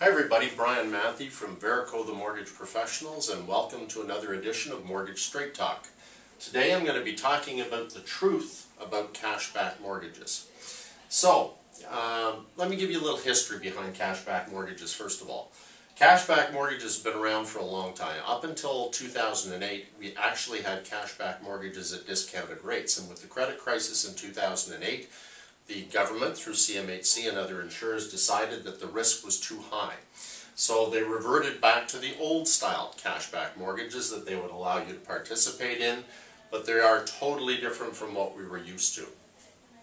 Hi everybody, Brian Matthew from Verico the Mortgage Professionals, and welcome to another edition of Mortgage Straight Talk. Today I'm going to be talking about the truth about cashback mortgages. So, let me give you a little history behind cashback mortgages first of all. Cashback mortgages have been around for a long time. Up until 2008, we actually had cashback mortgages at discounted rates, and with the credit crisis in 2008, the government, through CMHC and other insurers, decided that the risk was too high. So they reverted back to the old style cashback mortgages that they would allow you to participate in, but they are totally different from what we were used to.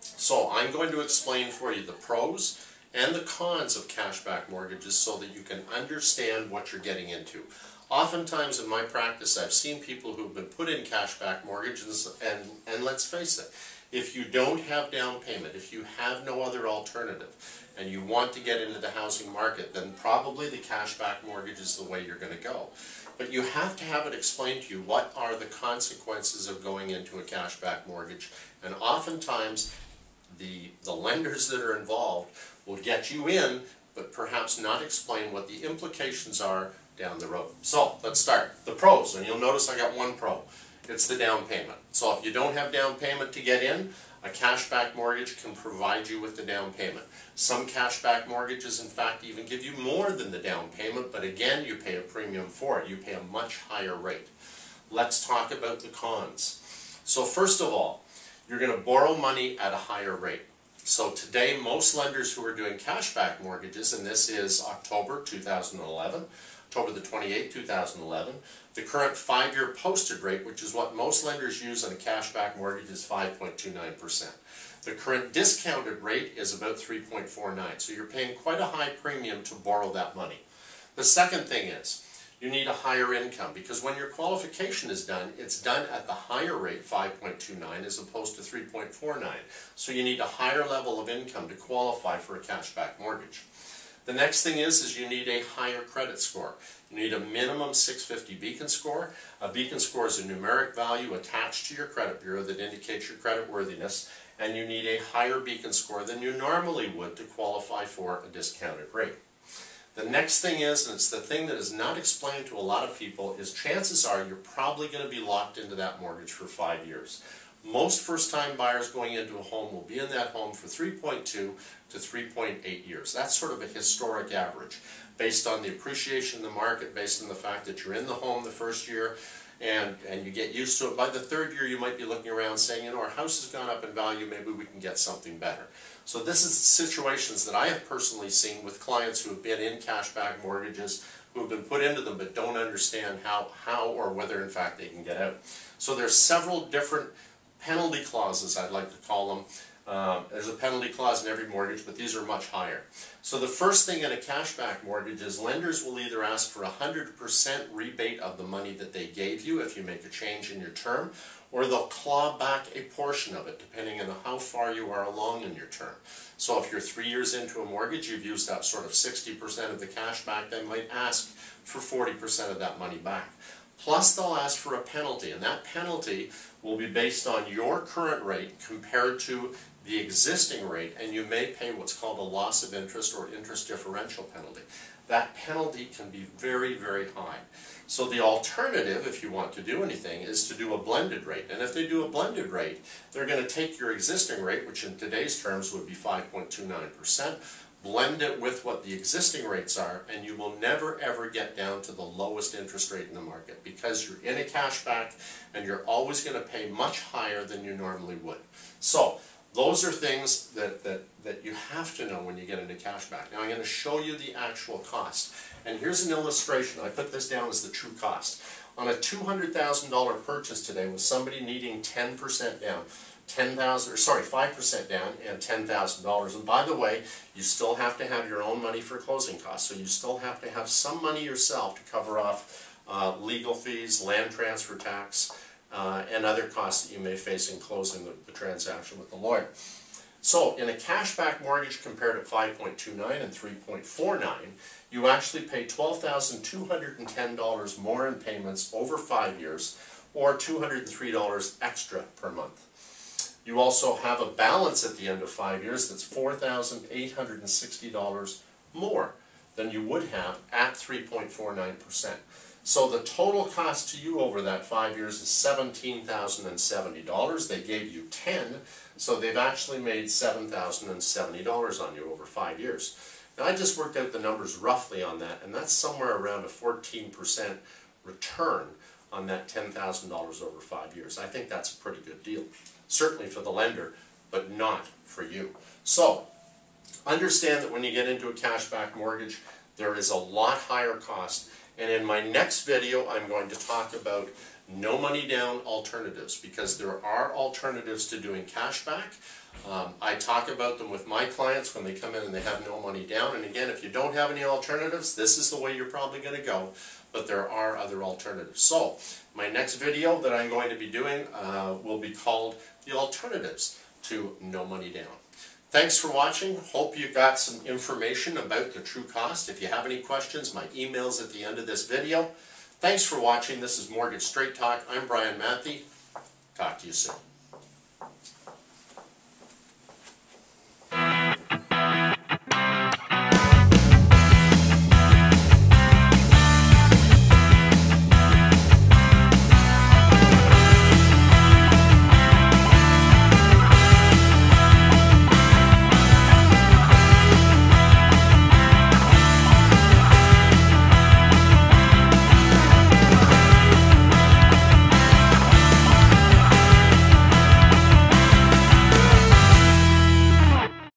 So I'm going to explain for you the pros and the cons of cashback mortgages so that you can understand what you're getting into. Oftentimes in my practice I've seen people who've been put in cashback mortgages and let's face it, if you don't have down payment, if you have no other alternative, and you want to get into the housing market, then probably the cashback mortgage is the way you're going to go. But you have to have it explained to you what are the consequences of going into a cashback mortgage, and oftentimes the lenders that are involved will get you in, but perhaps not explain what the implications are down the road. So let's start. The pros, and you'll notice I got one pro. It's the down payment. So if you don't have down payment to get in, a cashback mortgage can provide you with the down payment. Some cashback mortgages, in fact, even give you more than the down payment, but again, you pay a premium for it. You pay a much higher rate. Let's talk about the cons. So first of all, you're going to borrow money at a higher rate. So today, most lenders who are doing cashback mortgages, and this is October 2011, October the 28th, 2011, the current 5-year posted rate, which is what most lenders use on a cashback mortgage, is 5.29%. The current discounted rate is about 3.49%, so you're paying quite a high premium to borrow that money. The second thing is, you need a higher income, because when your qualification is done, it's done at the higher rate, 5.29, as opposed to 3.49. So you need a higher level of income to qualify for a cashback mortgage. The next thing is you need a higher credit score. You need a minimum 650 beacon score. A beacon score is a numeric value attached to your credit bureau that indicates your credit worthiness, and you need a higher beacon score than you normally would to qualify for a discounted rate. The next thing is, and it's the thing that is not explained to a lot of people, is chances are you're probably going to be locked into that mortgage for 5 years. Most first-time buyers going into a home will be in that home for 3.2 to 3.8 years. That's sort of a historic average based on the appreciation in the market, based on the fact that you're in the home the first year and you get used to it. By the third year you might be looking around saying, you know, our house has gone up in value, maybe we can get something better. So this is situations that I have personally seen with clients who have been in cashback mortgages, who have been put into them but don't understand how or whether in fact they can get out. So there's several different penalty clauses, I'd like to call them. There's a penalty clause in every mortgage, but these are much higher. So the first thing in a cashback mortgage is lenders will either ask for 100% rebate of the money that they gave you if you make a change in your term, or they'll claw back a portion of it depending on how far you are along in your term. So if you're 3 years into a mortgage, you've used that sort of 60% of the cash back, they might ask for 40% of that money back. Plus they'll ask for a penalty, and that penalty will be based on your current rate compared to the existing rate, and you may pay what's called a loss of interest or interest differential penalty. That penalty can be very, very high. So the alternative, if you want to do anything, is to do a blended rate. And if they do a blended rate, they're going to take your existing rate, which in today's terms would be 5.29%, blend it with what the existing rates are, and you will never ever get down to the lowest interest rate in the market because you're in a cashback and you're always going to pay much higher than you normally would. So those are things that you have to know when you get into cashback. Now I'm going to show you the actual cost. And here's an illustration. I put this down as the true cost. On a $200,000 purchase today, with somebody needing 10% down, 5% down and $10,000. And by the way, you still have to have your own money for closing costs. So you still have to have some money yourself to cover off legal fees, land transfer tax, and other costs that you may face in closing the transaction with the lawyer. So in a cashback mortgage compared at 5.29 and 3.49, you actually pay $12,210 more in payments over 5 years, or $203 extra per month. You also have a balance at the end of 5 years that's $4,860 more than you would have at 3.49%. So the total cost to you over that 5 years is $17,070. They gave you 10, so they've actually made $7,070 on you over 5 years. Now I just worked out the numbers roughly on that, and that's somewhere around a 14% return on that $10,000 over 5 years. I think that's a pretty good deal. Certainly for the lender, but not for you. So understand that when you get into a cashback mortgage, there is a lot higher cost. And in my next video, I'm going to talk about no money down alternatives, because there are alternatives to doing cashback. I talk about them with my clients when they come in and they have no money down. And again, if you don't have any alternatives, this is the way you're probably going to go. But there are other alternatives. So my next video that I'm going to be doing will be called The Alternatives to No Money Down. Thanks for watching. Hope you got some information about the true cost. If you have any questions, my email's at the end of this video. Thanks for watching. This is Mortgage Straight Talk. I'm Brian Matthey. Talk to you soon.